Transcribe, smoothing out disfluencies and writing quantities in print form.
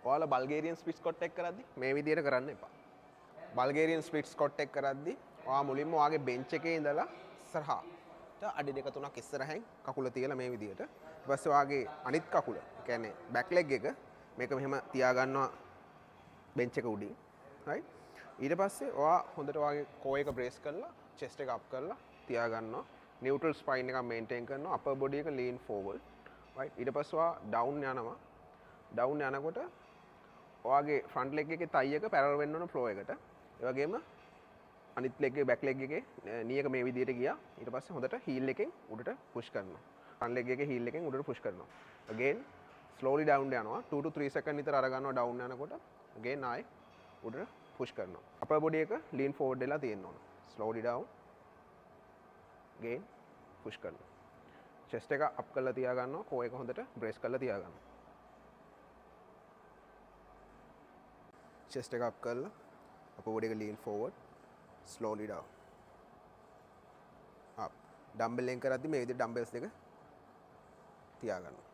ඔයාලා බල්ගේරියන් split Scott එක කරද්දි මේ විදිහට කරන්න එපා. බල්ගේරියන් ස්ප්ලිට් ස්කොට් එක කරද්දි ඔයා මුලින්ම ඔයාගේ බෙන්ච් එකේ ඉඳලා ඉස්සරහට අඩි දෙක තුනක් ඉස්සරහින් කකුල තියලා මේ විදිහට. ඊට පස්සේ ඔයාගේ අනිත් කකුල, ඒ කියන්නේ බෑක් ලෙග් එක මේක මෙහෙම තියා ගන්නවා බෙන්ච් එක උඩින්. right? ඊට පස්සේ ඔයා හොඳට ඔයාගේ කෝ එක බ්‍රේස් කරලා chest එක up කරලා තියා ගන්නවා. නියුට්‍රල් ස්පයින් එක මේන්ටේන් කරනවා. අපර් බොඩි එක ලීන් ෆෝවර්ඩ්. right? ඊට පස්සේ ඔයා ඩවුන් යනවා. ඩවුන් යනකොට ඔයාගේ ෆ්‍රන්ට් ලෙග් එකේ තයි එක පැරලල් වෙන්න ඕන ෆ්ලෝ එකට. ඒ වගේම අනිත් ලෙග් එකේ බෑක් ලෙග් එකේ නී එක මේ විදිහට ගියා. ඊට පස්සේ හොඳට හීල් එකෙන් උඩට පුෂ් කරනවා. ෆ්‍රන්ට් ලෙග් එකේ හීල් එකෙන් උඩට පුෂ් කරනවා. again slowly down යනවා. 2 to 3 second විතර අර ගන්නවා ඩවුන් යනකොට. again ආයි උඩට පුෂ් කරනවා. අපර් බොඩි එක lean forward වෙලා තියෙන්න ඕන. slowly down again පුෂ් කරනවා. chest එක up කරලා තියා ගන්නවා. කෝ එක හොඳට brace කරලා තියා ගන්නවා. chest එක up කරලා upper body එක lean forward slowly down up. ඩම්බල් එකෙන් කරද්දි මේ විදිහට ඩම්බල්ස් දෙක තියා ගන්නවා.